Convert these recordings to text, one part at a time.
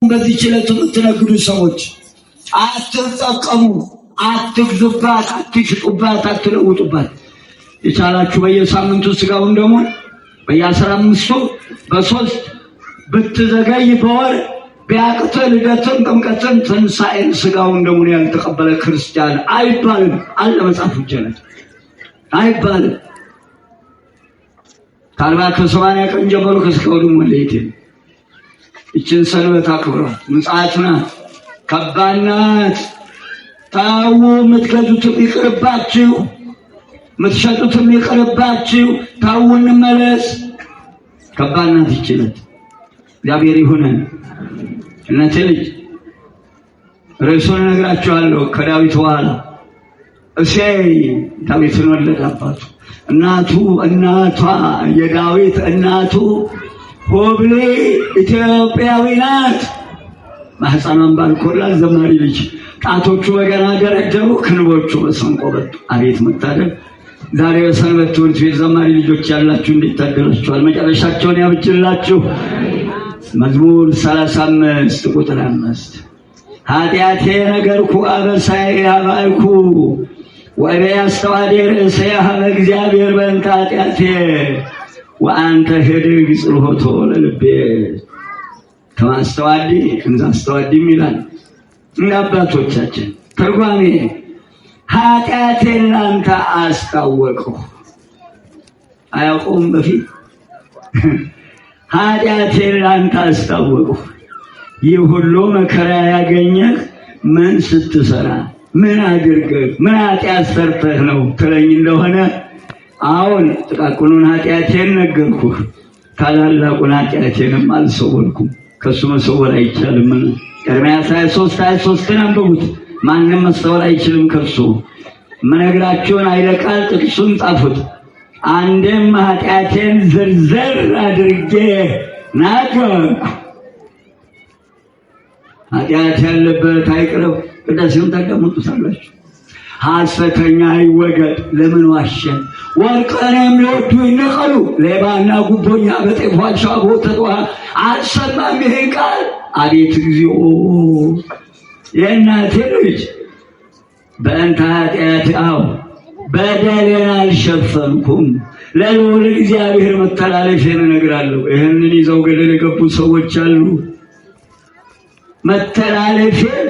በዚህ ችለት የምትነግዱ ሰዎች አትጠቀሙ፣ አትግዙባት፣ አትሽጡባት፣ አትለውጡባት። የቻላችሁ በየሳምንቱ ስጋውን ደግሞ በየ15ቱ በ3 ብትዘገይ በወር ቢያቅተ ልደትን ጥምቀትን ትንሣኤን ስጋውን ደግሞ ያልተቀበለ ክርስቲያን አይባልም አለ መጽሐፉ ጀነት አይባልም። ታልባ ከ80 ቀን ጀምሮ ከስጋው ደግሞ ለይቴ እችን ሰንበት አክብሯት። ምጽአት ናት፣ ከባድ ናት። ታው የምትገዙትም ይቅርባችሁ፣ የምትሸጡትም ይቅርባችሁ። ታው እንመለስ። ከባድ ናት ይችላል። እግዚአብሔር ይሁነን። እናንተ ልጅ ርዕሱን እነግራችኋለሁ። ከዳዊት በኋላ እሴይ ዳዊትን ወለደ አባቱ። እናቷ የዳዊት እናቱ ሆብሌ ኢትዮጵያዊ ናት። ማህፀኗን ባልኮላት ዘማሪ ልጅ። ጣቶቹ በገና ደረደሩ፣ ክንቦቹ መሰንቆ በጡ። አቤት መታደል! ዛሬ በሰንበት ትምህርት ቤት ዘማሪ ልጆች ያላችሁ እንዴት ታደላችኋል? መጨረሻቸውን ያብጅላችሁ። መዝሙር 35 ቁጥር 5 ኃጢአቴ ነገርኩ አበሳዬ አባይኩ ወበያስተዋዴ ርእሴ ሀበ እግዚአብሔር በእንተ ኃጢአቴ ወአንተ ህድግ ጽልሆቶ ለልቤ። ከማስተዋዲ እንዛስተዋዲም ይላል እንደ አባቶቻችን ትርጓሜ። ኃጢአቴን ላንተ አስታወቅሁ። አያውቁም በፊት ኃጢአቴን ላንተ አስታወቅሁ። ይህ ሁሉ መከራ ያገኘህ ምን ስትሰራ፣ ምን አድርገህ፣ ምን ኃጢአት ሰርተህ ነው ትለኝ እንደሆነ አሁን ጥቃቁኑን ኃጢአቴን ነገርኩህ፣ ታላላቁን ኃጢአቴንም አልሰወርኩም። ከሱ መሰወር አይቻልም። ኤርምያስ 23:23 አንብቡት። ማንም መሰወር አይችልም ከሱ። መነግራችሁን አይለቃል ጥቅሱን ጻፉት። አንድም ኃጢአቴን ዝርዝር አድርጌ ነገርኩ። ኃጢአት ያለበት አይቅረብ። ቅዳሴውን ታዳምጡታላችሁ። ሐሰተኛ ይወገድ። ለምን ዋሸን? ወርቅን የሚወዱ ይነቀሉ። ሌባና ጉቦኛ በጤፍ ዋሻ ቦተቷ አልሰማም ይሄን ቃል። አቤት እግዚኦ! የእናቴ ልጅ በእንተ ኃጢአት በደሌን አልሸፈንኩም። ለልዑል እግዚአብሔር መተላለፌን እነግራለሁ። ይህንን ይዘው ገደል የገቡ ሰዎች አሉ። መተላለፌን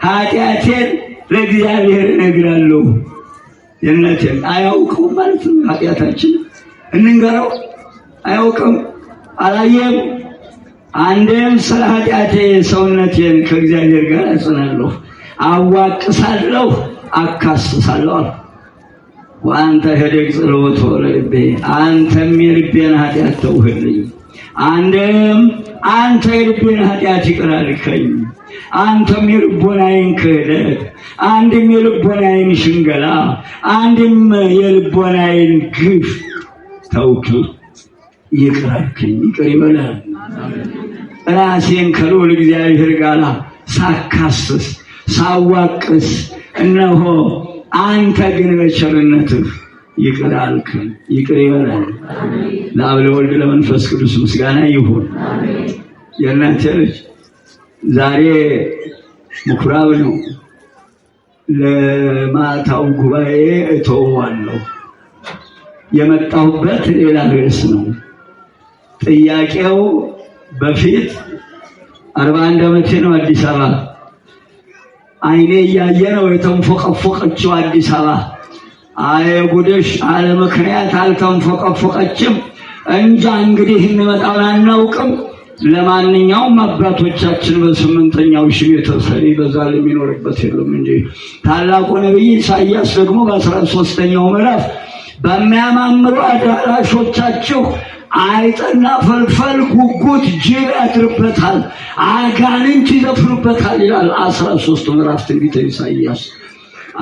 ኃጢአቴን ለእግዚአብሔር እነግራለሁ። የእናቴን አያውቅም ማለት ነው። ኃጢአታችን እንንገረው። አያውቅም፣ አላየም። አንዴም ስለ ኃጢአቴ ሰውነቴን ከእግዚአብሔር ጋር አጽናለሁ፣ አዋቅሳለሁ፣ አካስሳለሁ። ወአንተ ህድግ ጽልወቶ ለልቤ፣ አንተም የልቤን ኃጢአት ተውህልኝ። አንድም አንተ የልቤን ኃጢአት ይቅር አልከኝ። አንተም የልቦናዬን ክህደት፣ አንድም የልቦናዬን ሽንገላ፣ አንድም የልቦናዬን ግፍ ተውክ፣ ይቅር አልከኝ። ይቅር ይበላል። ራሴን ከልዑል እግዚአብሔር ጋር ሳካስስ ሳዋቅስ እነሆ አንተ ግን በቸርነትህ ይቅር አልከኝ። ይቅር ይበላል። ለአብ ለወልድ ለመንፈስ ቅዱስ ምስጋና ይሁን። የእናንተ ልጅ ዛሬ ምኩራብ ነው። ለማታው ጉባኤ እተወዋለሁ። የመጣሁበት ሌላ ርዕስ ነው። ጥያቄው በፊት 41 ዓመቴ ነው። አዲስ አበባ አይኔ እያየ ነው የተንፎቀፎቀችው አዲስ አበባ። አይ ጉድሽ አለ ምክንያት አልተንፎቀፎቀችም። እንጃ እንግዲህ እንመጣውን አናውቅም። ለማንኛውም አባቶቻችን በ8ኛው ሺህ ቤተሰብ በዛል የሚኖርበት የለም እንጂ ታላቁ ነብይ ኢሳይያስ ደግሞ በ13ኛው ምዕራፍ በሚያማምሩ አዳራሾቻችሁ አይጥና ፈልፈል ጉጉት ጅብ ያድርበታል፣ አጋንንት ይዘፍኑበታል ይላል 13 ምዕራፍ ትንቢተ ኢሳይያስ።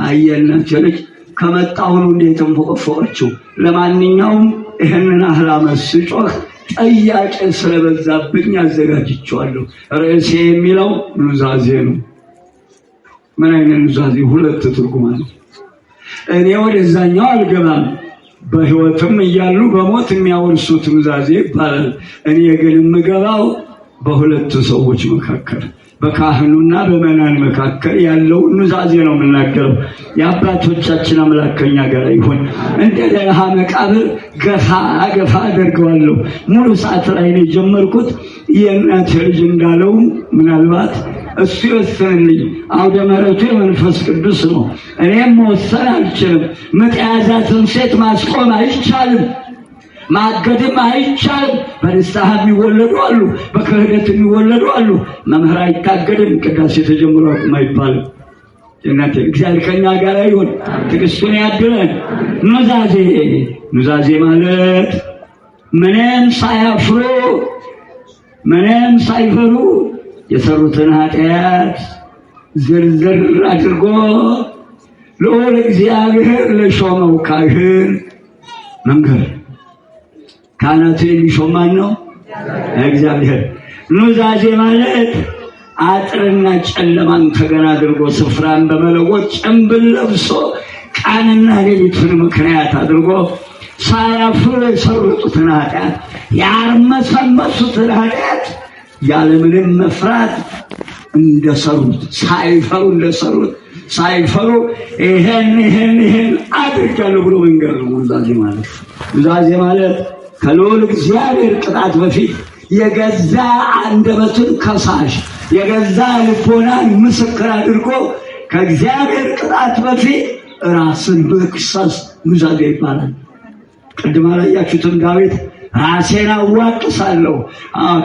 አየናት ልጅ ከመጣሁ ነው እንዴት ተንፎቀፎቀችው። ለማንኛውም ይሄንን አህላመ ስጮህ ጥያቄ ስለበዛብኝ አዘጋጅቻለሁ። ርዕሴ የሚለው ኑዛዜ ነው። ምን አይነት ኑዛዜ? 2 ትርጉም አለ። እኔ ወደዛኛው አልገባም። በህይወትም እያሉ በሞት የሚያወርሱት ኑዛዜ ይባላል። እኔ ግን የምገባው በሁለቱ ሰዎች መካከል በካህኑና በመናን መካከል ያለው ኑዛዜ ነው የምናገረው። የአባቶቻችን አምላክ ከኛ ጋር ይሁን። እንደ ደሃ መቃብር ገፋ አደርገዋለሁ። ሙሉ ሰዓት ላይ ነው የጀመርኩት። የእናቴ ልጅ እንዳለው ምናልባት እሱ ይወስንልኝ። አውደ ምሕረቱ የመንፈስ ቅዱስ ነው። እኔም መወሰን አልችልም። ምጥ የያዛትን ሴት ማስቆም አይቻልም፣ ማገድም አይቻልም። በንስሐ የሚወለዱ አሉ፣ በክህደት የሚወለዱ አሉ። መምህር አይታገድም። ቅዳሴ ተጀምሮ አቁም አይባልም። እናንተ እግዚአብሔር ከኛ ጋር ይሁን፣ ትዕግስቱን ያድለን። ኑዛዜ ማለት ምንም ሳያፍሩ ምንም ሳይፈሩ የሰሩትን ኃጢአት ዝርዝር አድርጎ ልዑል እግዚአብሔር ለሾመው ካህን መንገር። ካህናቱ የሚሾም ማን ነው? እግዚአብሔር። ኑዛዜ ማለት አጥርና ጨለማን ተገና አድርጎ ስፍራን በመለወጥ ጭንብል ለብሶ ቀንና ሌሊቱን ምክንያት አድርጎ ሳያፍሩ የሰሩትን ኃጢአት ያርመሰመሱትን ኃጢአት ያለምንም መፍራት እንደሰሩት ሳይፈሩ እንደሰሩት ሳይፈሩ ይሄን አድርጋለሁ ብሎ መንገር ነው ኑዛዜ ማለት ከልዑል እግዚአብሔር ቅጣት በፊት የገዛ አንደበቱን ከሳሽ የገዛ ልቦናን ምስክር አድርጎ ከእግዚአብሔር ቅጣት በፊት ራስን በክሰስ ኑዛዜ ይባላል። ቅድም አላያችሁትም? ዳዊት ራሴን አዋቅሳለሁ፣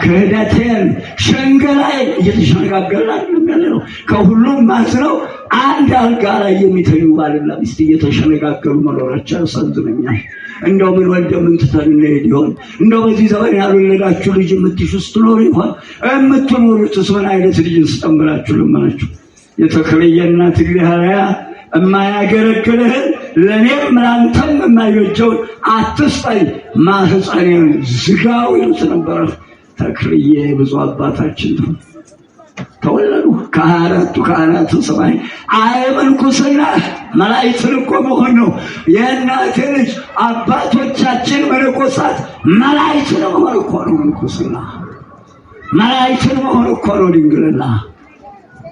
ክህደቴን፣ ሸንገላዬን እየተሸነጋገርን ነው። ከሁሉም ማዝነው አንድ አልጋ ላይ የሚተኙ ባልና ሚስት እየተሸነጋገሩ መኖራቸው ያሳዝነኛል። እንደው ምን ወልደን ምን ትተን እንሄድ ይሆን? እንደው በዚህ ዘመን ያልወለዳችሁ ልጅ የምትሹስ ትኖር ይሆን? የምትኖሩትስ ምን አይነት ልጅ ስጠምብላችሁ ልመናችሁ? የተክልየ እናት እግዚአብሔር የማያገለግልህን ለእኔም ለአንተም የማይበጀውን አትስጠኝ፣ ማህፀኔን ዝጋው ይሉት ነበረ። ተክልዬ ብፁዕ አባታችን ተወለዱ። ከ24ቱ ካህናተ ሰማይ ምንኩስና መላእክትን እኮ መሆን ነው። የእናቴ ልጅ አባቶቻችን መነኮሳት መላእክትን መሆን እኮ ነው ምንኩስና። መላእክትን መሆን እኮ ነው ድንግልና።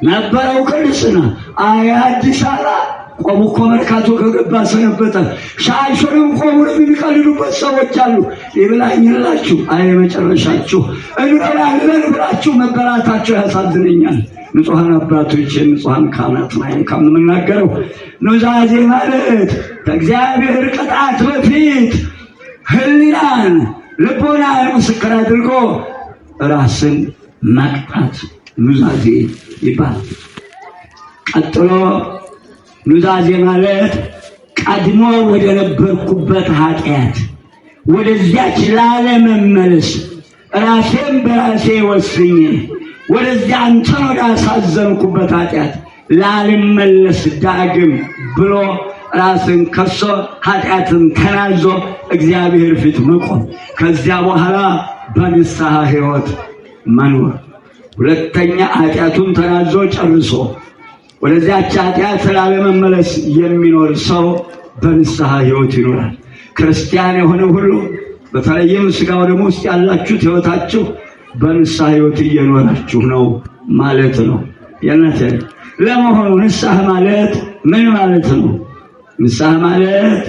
ነበረው ቅድስና። አዲስ አበባ ቆሙ እኮ መርካቶ ከገባ ሰነበተ። ሻሹንም ቆሙንም የሚቀልዱበት ሰዎች አሉ። ይብላኝላችሁ መጨረሻችሁ እንበላለን ብላችሁ መበላታቸው ያሳዝነኛል። ንጹሐን አባቶች፣ ንጹሐን ካህናት ላይ ከምናገረው ኑዛዜ ማለት ከእግዚአብሔር ቅጣት በፊት ሕሊናን ልቦናን ምስክር አድርጎ ራስን መቅጣት ኑዛዜ ይባላል። ቀጥሎ ኑዛዜ ማለት ቀድሞ ወደ ነበርኩበት ኃጢአት ወደዚያች ላለመመለስ ራሴን በራሴ ወስኜ ወደዚያ አንተን ወደ አሳዘንኩበት ኃጢአት ላልመለስ ዳግም ብሎ ራስን ከሶ ኃጢአትን ተናዞ እግዚአብሔር ፊት መቆም፣ ከዚያ በኋላ በንስሐ ሕይወት መኖር። ሁለተኛ ኃጢአቱን ተናዞ ጨርሶ ወደዚያች ኃጢአት ላለመመለስ የሚኖር ሰው በንስሐ ሕይወት ይኖራል። ክርስቲያን የሆነ ሁሉ በተለይም ሥጋው ደሙ ውስጥ ያላችሁት ሕይወታችሁ በንስሐ ሕይወት እየኖራችሁ ነው ማለት ነው። የእናንተ ለመሆኑ ንስሐ ማለት ምን ማለት ነው? ንስሐ ማለት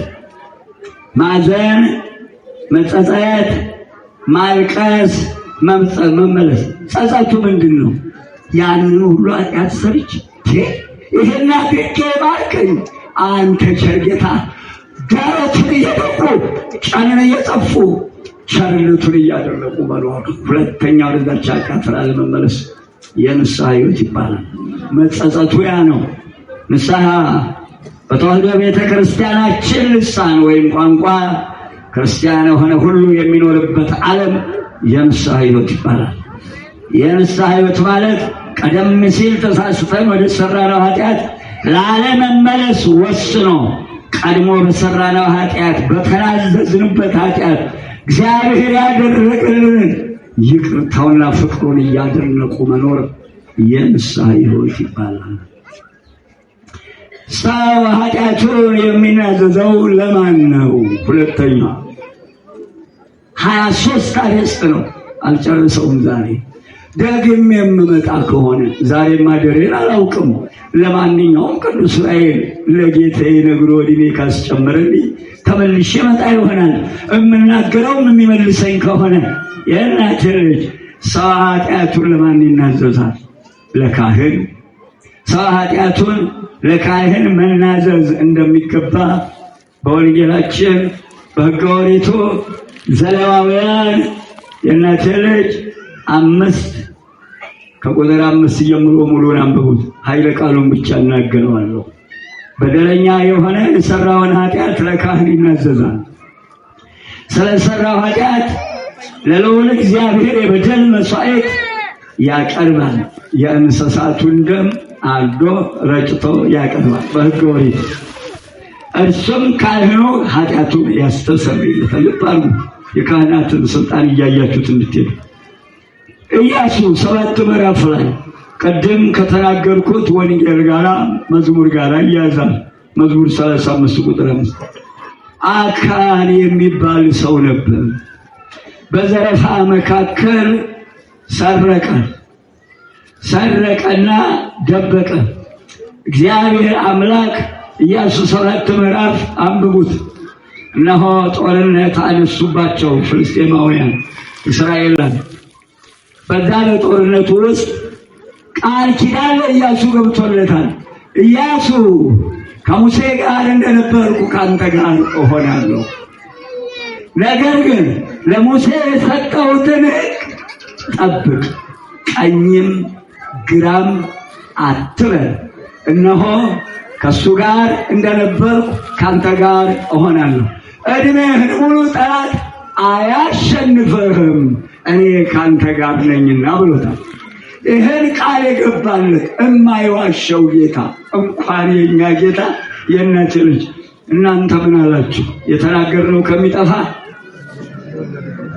ማዘን፣ መጸጸት፣ ማልቀስ፣ መመለስ። ጸጸቱ ምንድን ነው? ያንን ሁሉ ኃጢአት ሰርቼ ይሄን አድርጌ ባርከኝ አንተ ቸር ጌታ፣ ደረቱን እየደቁ ጫንን እየጠፉ ቸርነቱን እያደረጉ መኖር። ሁለተኛው ወደዛች ኃጢአት ላለመመለስ የንስሐ ሕይወት ይባላል። መጸጸቱ ያ ነው። ንስሐ በተዋሕዶ ቤተ ክርስቲያናችን ልሳን ወይም ቋንቋ ክርስቲያን የሆነ ሁሉ የሚኖርበት ዓለም የንስሐ ሕይወት ይባላል። የንስሐ ሕይወት ማለት ቀደም ሲል ተሳስተን ወደ ሰራነው ኃጢአት ላለመመለስ ወስኖ ቀድሞ በሰራነው ኃጢአት በተናዘዝንበት ኃጢአት እግዚአብሔር ያደረገልንን ይቅርታውና ፍቅሩን እያደነቁ መኖር የንስሐ ሕይወት ይባላል። ሰው ኃጢአቱን የሚናዘዘው ለማን ነው? ሁለተኛው 23 አርዕስት ነው፣ አልጨርሰውም ዛሬ። ደግሜ የምመጣ ከሆነ ዛሬ ማደሬን አላውቅም። ለማንኛውም ቅዱስ እስራኤል ለጌታዬ ነግሮ ዕድሜ ካስጨመረልኝ ተመልሼ መጣ ይሆናል። የምናገረውም የሚመልሰኝ ከሆነ የእናቴ ልጅ ሰው ኃጢአቱን ለማን ይናዘዛል? ለካህን። ሰው ኃጢአቱን ለካህን መናዘዝ እንደሚገባ በወንጌላችን በሕገ ኦሪቱ ዘሌዋውያን የእናቴ ልጅ 5 ከቁጥር 5 ጀምሮ ሙሉን አንብቡት። ኃይለ ቃሉን ብቻ እናገረዋለሁ። በደለኛ የሆነ የሰራውን ኃጢአት ለካህን ይናዘዛል። ስለሰራው ኃጢአት ለልዑል እግዚአብሔር የበደል መስዋዕት ያቀርባል። የእንስሳቱን ደም አርዶ ረጭቶ ያቀርባል በሕገ ኦሪት። እርሱም ካህኑ ኃጢአቱን ያስተሰርይለታል። ልብ አድርጉ፣ የካህናትን ስልጣን እያያችሁት እንድትሄዱ። ኢያሱ 7 ምዕራፍ ላይ ቀደም ከተናገርኩት ወንጌል ጋራ መዝሙር ጋራ ይያዛል። መዝሙር 35 ቁጥር 5 አካን የሚባል ሰው ነበር። በዘረፋ መካከል ሰረቀና ደበቀ። እግዚአብሔር አምላክ ኢያሱ 7 ምዕራፍ አንብቡት። እነሆ ጦርነት አነሱባቸው ፍልስጤማውያን እስራኤላውያን። በዛ ጦርነቱ ውስጥ ቃል ኪዳን ኢያሱ ገብቶለታል። ኢያሱ ከሙሴ ጋር እንደነበርኩ ካንተ ጋር እሆናለሁ፣ ነገር ግን ለሙሴ የሰጠሁትን ሕግ ጠብቅ፣ ቀኝም ግራም አትበል። እነሆ ከሱ ጋር እንደነበርኩ ካንተ ጋር እሆናለሁ፣ ዕድሜህን ሙሉ ጠላት አያሸንፍህም፣ እኔ ካንተ ጋር ነኝና ብሎታል። ይህን ቃል የገባለት የማይዋሸው ጌታ እንኳን የኛ ጌታ የእናቴ ልጅ እናንተ ምን አላችሁ? የተናገርነው ከሚጠፋ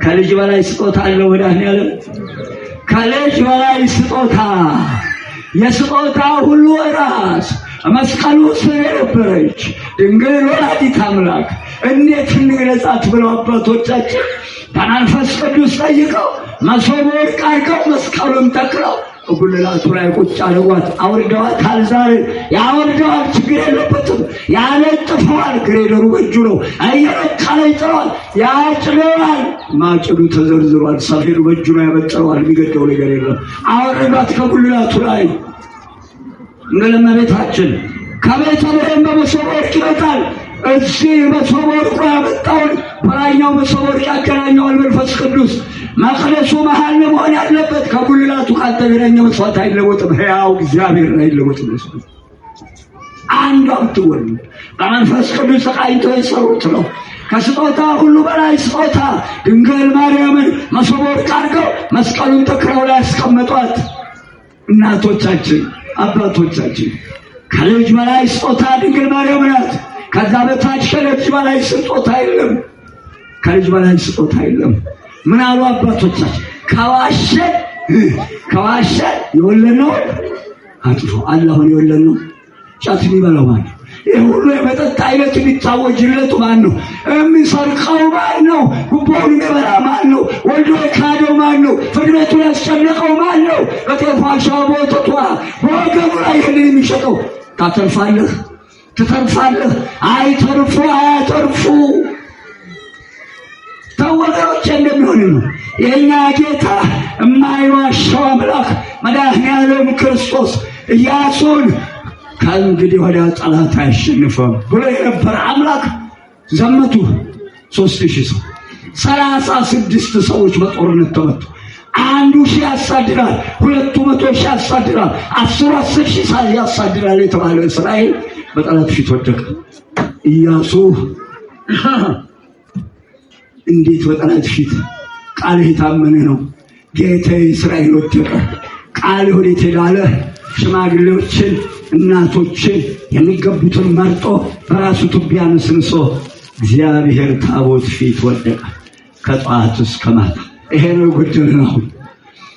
ከልጅ በላይ ስጦታ አለው መድኃኒዓለም። ከልጅ በላይ ስጦታ፣ የስጦታ ሁሉ ራስ መስቀሉ ስር የነበረች ድንግል ወላዲተ አምላክ እንዴት እንግለጻት ብለው አባቶቻችን በመንፈስ ቅዱስ ጠይቀው መሶበ ወርቅ አድርገው መስቀሉን ተክለው ጉልላቱ ላይ ቁጭ አድርጓት አውርደዋታል። ዛሬ ያወርደዋል፣ ችግር የለበትም። ያነጥፈዋል፣ ግሬደሩ በእጁ ነው። እየነቀለ ይጥለዋል፣ ያጭለዋል። ማጭዱ ተዘርዝሯል፣ ሰፌዱ በእጁ ነው ያበጥረዋል። የሚገደው ነገር የለም። አወረዷት ከጉልላቱ ላይ። እንግዲህ እመቤታችን ከቤተልሔም በመሶበ ወርቅ ይመጣል። እዚህ መሶበ ወርቁ ያመጣውን በላይኛው መሶበ ወርቅ ያገናኘዋል መንፈስ ቅዱስ። መቅደሱ መሀል መሆን ያለበት ከጉልላቱ ካልተገናኘ መስዋዕት አይለወጥም። ሕያው እግዚአብሔር አይለወጥም። አንዱ አትወል በመንፈስ ቅዱስ ተቃኝቶ የሰሩት ነው። ከስጦታ ሁሉ በላይ ስጦታ ድንግል ማርያምን መሶበ ወርቅ አድርገው መስቀሉን ተክለው ላይ ያስቀመጧት እናቶቻችን አባቶቻችን። ከልጅ በላይ ስጦታ ድንግል ማርያም ናት። ከዛ በታች ከልጅ በላይ ስጦታ የለም። ከልጅ በላይ ስጦታ የለም። ምን አሉ አባቶቻችን? ከዋሸ የወለድነው አጥፎ አላሁን የወለድነው ጫት የሚበላው ማን ነው? ይህ ሁሉ የመጠጥ አይነት የሚታወጅለቱ ማን ነው? የሚሰርቀው ማን ነው? ጉቦውን የሚበላ ማን ነው? ወልዶ የካደው ማን ነው? ፍርድ ቤቱን ያስጨነቀው ማን ነው? በጤፏ ሻው በወተቷ በወገቡ ላይ ይህንን የሚሸጠው ታተርፋለህ፣ ትተርፋለህ። አይተርፉ አያተርፉ ተወገሮች እንደሚሆን ነው የእኛ ጌታ የማይዋሸው አምላክ መድኃኒዓለም ክርስቶስ ኢያሱን ከእንግዲህ ወዲያ ጠላት አያሸንፈም ብሎ የነበረ አምላክ ዘመቱ 3000 ሰው 36 ሰዎች በጦርነት ተመቱ። 1,000 ያሳድዳል፣ 200,000 ያሳድዳል፣ 10,000 ያሳድዳል የተባለ እስራኤል በጠላት ፊት ወደቀ። ኢያሱ እንዴት በጠላት ፊት? ቃል የታመነ ነው። ጌታ እስራኤል ወደቀ። ቃል ወዴት ሄዳለ? ሽማግሌዎችን እናቶችን የሚገቡትን መርጦ በራሱ ትቢያ ነስንሶ እግዚአብሔር ታቦት ፊት ወደቀ። ከጠዋት እስከ ማታ ይሄ ነው የጎደለን።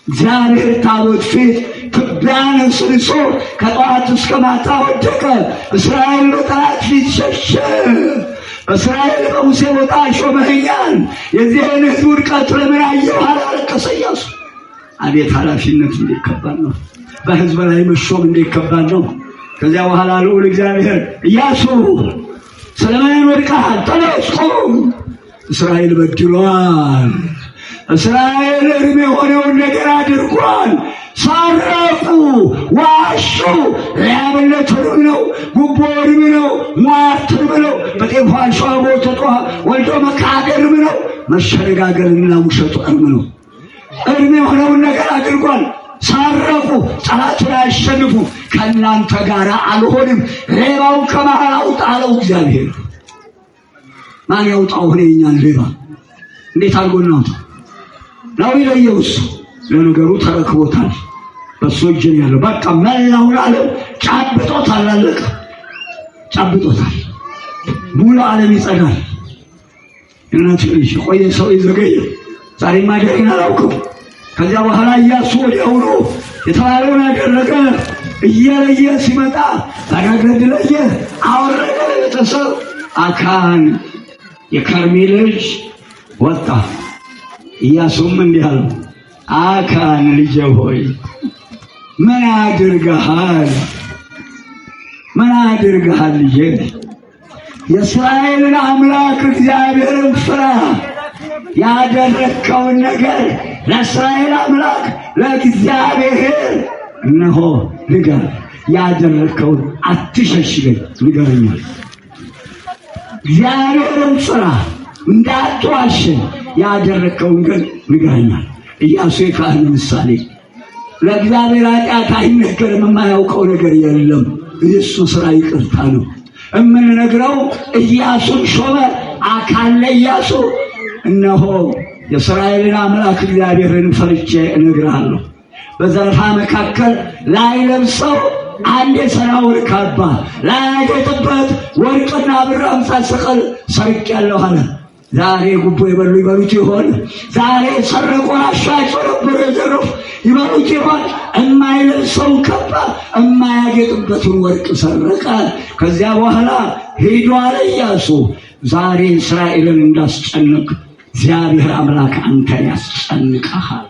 እግዚአብሔር ታቦት ፊት ትቢያ ነስንሶ ከጠዋት እስከ ማታ ወደቀ። እስራኤል በጠላት ፊት ሸሸ። እስራኤል በሙሴ ቦታ ሾመኸኛል፣ የዚህን ሕዝብ ውድቀት ለምን አየሁ አላለቀሰ ኢያሱ። አቤት ኃላፊነት እንዴት ከባድ ነው! በሕዝብ ላይ መሾም እንዴት ከባድ ነው! ከዚያ በኋላ ልዑል እግዚአብሔር ኢያሱ ስለምን ወድቀሃል? ተነስ ቁም! እስራኤል በድሏል። እስራኤል እርም የሆነውን ነገር አድርጓል። ሰረቁ፣ ዋሹ። ሊያበለት እርም ነው፣ ጉቦ እርም ነው፣ ሟርት እርም ነው፣ በጤፍ ዋሻ ሞተቷ ወልዶ መካድ እርም ነው፣ መሸነጋገርና ውሸቱ እርም ነው። እርም የሆነውን ነገር አድርጓል። ሰረቁ፣ ጠላቱን አያሸንፉ። ከእናንተ ጋር አልሆንም፣ ሌባውን ከመሃል አውጣ አለው እግዚአብሔር። ማን ያውጣው? እኛን ሌባ እንዴት አድርጎ እናውጣው? ነው ይለየው እሱ። ለነገሩ ተረክቦታል፣ በሱ እጅ ነው ያለው። በቃ መላውን ዓለም ጫብጦታል። አለቀ፣ ጫብጦታል። ሙሉ ዓለም ይጸዳል። እናት ልጅ ቆየ ሰው ይዘገየ ዛሬ ማደረግን አላውቅም። ከዚያ በኋላ ኢያሱ ወዲያውኑ የተባለውን አደረገ። እየለየ ሲመጣ ታጋግረድ ለየ፣ አወረደ። ቤተሰብ አካን የከርሚ ልጅ ወጣ። ኢያሱም እንዲህ አለ፣ አካን ልጄ ሆይ ምን አድርገሃል? ምን አድርገሃል ልጄ? የእስራኤልን አምላክ እግዚአብሔርን ፍራ። ያደረግከውን ነገር ለእስራኤል አምላክ ለእግዚአብሔር እነሆ ንገር። ያደረግከውን አትሸሽገኝ፣ ንገረኛል። እግዚአብሔርን ፍራ፣ እንዳትዋሸኝ። ያደረግከውን ግን ንገረኛል። ኢያሱ የካህን ምሳሌ። ለእግዚአብሔር ኃጢአት አይነገርም፣ የማያውቀው ነገር የለም። የእሱ ሥራ ይቅርታ ነው የምንነግረው። ኢያሱን ሾመ። አካን ለኢያሱ እነሆ የእስራኤልን አምላክ እግዚአብሔርን ፈርቼ እነግርሃለሁ። በዘረፋ መካከል ላይ ለብሰው አንድ የሰራውን ካባ ላያጌጥበት ወርቅና ብር 50 ሰቅል ሰርቄአለሁ አለ። ዛሬ ጉቦ የበሉ ይበሉት ይሆን? ዛሬ ሰረቁ፣ አሻጭበረበሩ፣ የዘረፉ ይበሉት ይሆን? የማይለብሰውን ካባ የማያጌጥበትን ወርቅ ሰረቀ። ከዚያ በኋላ ሄዶ አለ ኢያሱ፣ ዛሬ እስራኤልን እንዳስጨንቅ እግዚአብሔር አምላክ አንተን ያስጨንቀሃል።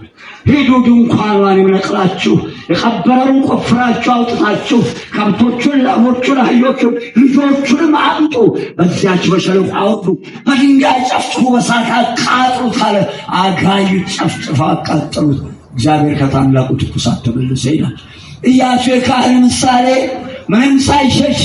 ሂዱ፣ ድንኳኗን ነቅላችሁ የቀበረውን ቆፍራችሁ አውጥታችሁ ከብቶቹን፣ ላሞቹን፣ አህዮቹን፣ ልጆቹንም አምጡ። በዚያች በሸለቆ አውጡ፣ በድንጋይ ጨፍጭፉ፣ በሳት አቃጥሉት አለ። አጋይ ጨፍጭፋ አቃጠሉት። እግዚአብሔር ከታላቁ ትኩሳት ተመለሰ ይላል። ኢያሱ የካህን ምሳሌ ምንም ሳይሸሽ